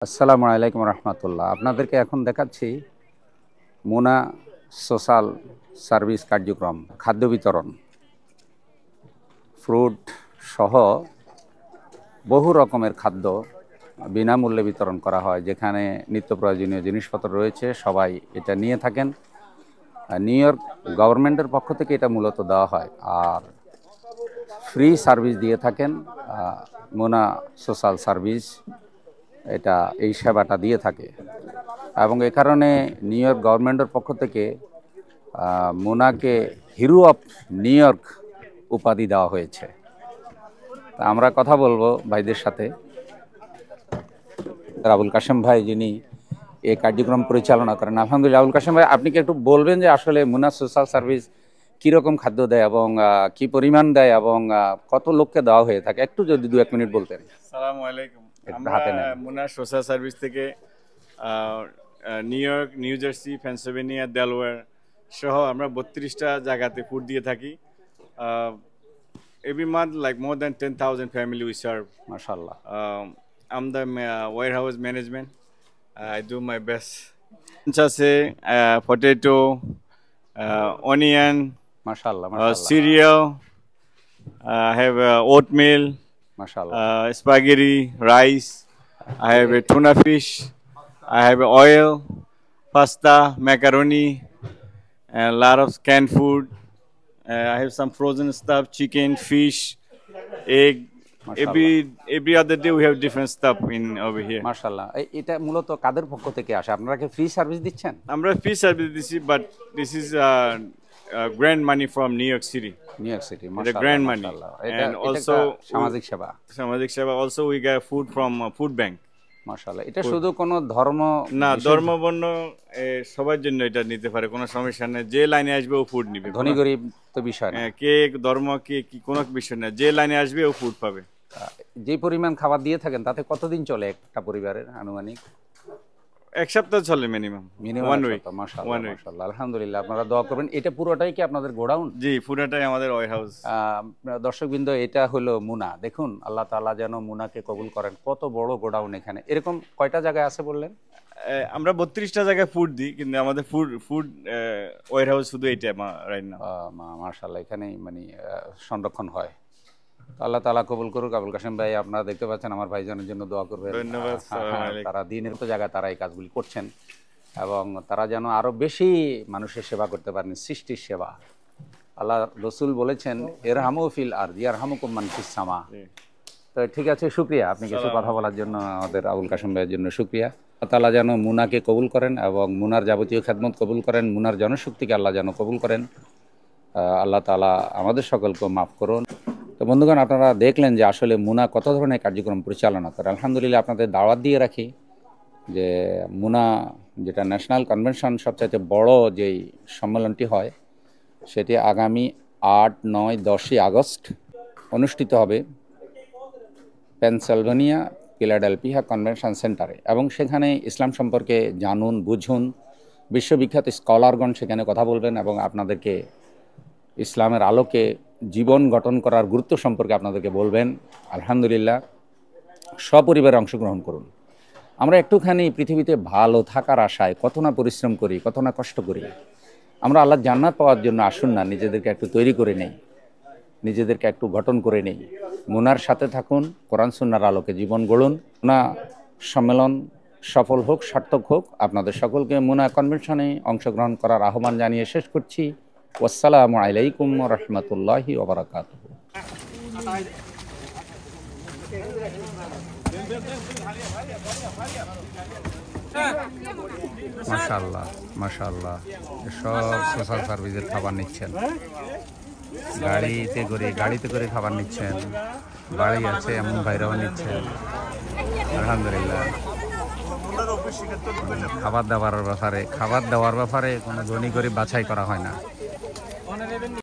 আসসালামু আলাইকুম রহমতুল্লাহ। আপনাদেরকে এখন দেখাচ্ছি মুনা সোশ্যাল সার্ভিস কার্যক্রম, খাদ্য বিতরণ, ফ্রুট সহ বহু রকমের খাদ্য বিনামূল্যে বিতরণ করা হয়। যেখানে নিত্য প্রয়োজনীয় জিনিসপত্র রয়েছে, সবাই এটা নিয়ে থাকেন। নিউ ইয়র্ক গভর্নমেন্টের পক্ষ থেকে এটা মূলত দেওয়া হয়, আর ফ্রি সার্ভিস দিয়ে থাকেন মুনা সোশ্যাল সার্ভিস। এটা এই সেবাটা দিয়ে থাকে এবং এ কারণে নিউ ইয়র্ক গভর্নমেন্টের পক্ষ থেকে মুনাকে হিরো অফ নিউ ইয়র্ক উপাধি দেওয়া হয়েছে। তা আমরা কথা বলবো ভাইদের সাথে। আবুল কাশেম ভাই, যিনি এই কার্যক্রম পরিচালনা করেন। আলহামদুলিল্লাহ, আবুল কাশেম ভাই, আপনি কি একটু বলবেন যে আসলে মুনা সোশ্যাল সার্ভিস কীরকম খাদ্য দেয় এবং কি পরিমাণ দেয় এবং কত লোককে দেওয়া হয়ে থাকে, একটু যদি 2-1 মিনিট বলতেন। আসসালামু আলাইকুম। আমরা মুনা সোশ্যাল সার্ভিস থেকে new York, new jersey, Pennsylvania, Delaware সহ আমরা 32টা জায়গাতে ফুড দিয়ে থাকি। Every month, like more than 10,000 family we serve. মাশাআল্লাহ। I'm the warehouse management. I do my best. Chase, potato, onion, মাশাআল্লাহ, cereal. I have oatmeal, মাশাআল্লাহ, spaghetti, rice. I have a tuna fish. I have oil, pasta, macaroni, and a lot of canned food. I have some frozen stuff, chicken, fish, egg. Every other day we have different stuff in over here. মাশাআল্লাহ। এটা মূলত কাদের পক্ষ থেকে আসে? আপনারা কি free service দিচ্ছেন? আমরা ফ্রি সার্ভিস দিচ্ছি, but this is grant money from New York City. New York City, the grant money. And also সামাজিক সেবা। সামাজিক সেবা। Also we get food from food bank. মাশাআল্লাহ। এটা শুধু কোনো ধর্ম না, ধর্ম বর্ণ সবার জন্য এটা নিতে পারে, কোনো সমস্যা নেই। যে লাইনে আসবে ও ফুড নিবে, ধনী গরিব তো বিষয় না। কে ধর্ম কে কি কোনো বিষয় না, যে লাইনে আসবে ও ফুড পাবে। যে পরিমাণ খাবার দিয়ে থাকেন তাতে কতদিন চলে একটা পরিবারের আনুমানিক? 1 সপ্তাহ চলে মিনিমাম। 1 উইক। মাশাআল্লাহ, আলহামদুলিল্লাহ। আপনারা দোয়া করবেন। এটা পুরোটাই কি আপনাদের গোডাউন? জি, পুরোটাই আমাদের ওয়্যারহাউস। দর্শকবৃন্দ, এটা হলো মুনা। দেখুন, আল্লাহ তাআলা যেন মুনাকে কবুল করেন। কত বড় গোডাউন এখানে। এরকম কয়টা জায়গায় আছে বললেন? আমরা 32টা জায়গায় ফুড দিই, কিন্তু আমাদের ফুড ওয়্যারহাউস শুধু এইটা রাইট নাও। মাশাআল্লাহ, এখানেই মানে সংরক্ষণ হয়। আল্লাহ তাআলা কবুল করুক। আবুল কাশেম ভাই, আপনারা দেখতে পাচ্ছেন, আমার ভাইজানের জন্য দোয়া করবেন। ধন্যবাদ। তারা দিনের তো জায়গায় তারা এই কাজগুলি করছেন এবং তারা যেন আরো বেশি মানুষের সেবা করতে পারেন, সৃষ্টির সেবা। আল্লাহ রসুল বলেছেন, ইরহামু ফিল আরদি ইয়ারহামুকুম মান ফিস সামা। তো ঠিক আছে, শুকরিয়া আপনি কিছু কথা বলার জন্য। আমাদের আবুল কাশেম ভাইয়ের জন্য শুকরিয়া। আল্লাহ তাআলা যেন মুনাকে কবুল করেন এবং মুনার যাবতীয় খেদমত কবুল করেন, মুনার জনশক্তিকে আল্লাহ যেন কবুল করেন। আল্লাহ তাআলা আমাদের সকলকে মাফ করুন। তো বন্ধুগণ, আপনারা দেখলেন যে আসলে মুনা কত ধরনের কার্যক্রম পরিচালনা করে। আলহামদুলিল্লাহ, আপনাদের দাওয়াত দিয়ে রাখি যে মুনা, যেটা ন্যাশনাল কনভেনশন, সবচাইতে বড় যেই সম্মেলনটি হয়, সেটি আগামী 8, 9, 10ই আগস্ট অনুষ্ঠিত হবে পেনসিলভেনিয়া ফিলাডেলফিয়া কনভেনশন সেন্টারে। এবং সেখানে ইসলাম সম্পর্কে জানুন, বুঝুন। বিশ্ববিখ্যাত স্কলারগণ সেখানে কথা বলবেন এবং আপনাদেরকে ইসলামের আলোকে জীবন গঠন করার গুরুত্ব সম্পর্কে আপনাদেরকে বলবেন। আলহামদুলিল্লাহ, সপরিবারে অংশগ্রহণ করুন। আমরা একটুখানি পৃথিবীতে ভালো থাকার আশায় কত না পরিশ্রম করি, কত না কষ্ট করি। আমরা আল্লাহর জান্নাত পাওয়ার জন্য আসুন না, নিজেদেরকে একটু তৈরি করে নেই, নিজেদেরকে একটু গঠন করে নেই। মুনার সাথে থাকুন, কোরআন সুন্নাহর আলোকে জীবন গড়ুন। মুনা সম্মেলন সফল হোক, সার্থক হোক। আপনাদের সকলকে মুনা কনভেনশনে অংশগ্রহণ করার আহ্বান জানিয়ে শেষ করছি। আসসালামু আলাইকুম ওয়া রাহমাতুল্লাহি ওয়া বারাকাতুহু। মাশাআল্লাহ, মাশাআল্লাহ। সব সোশ্যাল সার্ভিসের খাবার নিচ্ছেন, গাড়িতে করে খাবার নিচ্ছেন। বাড়ি আছে এমন ভাইরাও নিচ্ছেন। আলহামদুলিল্লাহ। খাবার দেওয়ার ব্যাপারে কোনো ধনী গরিব বাছাই করা হয় না।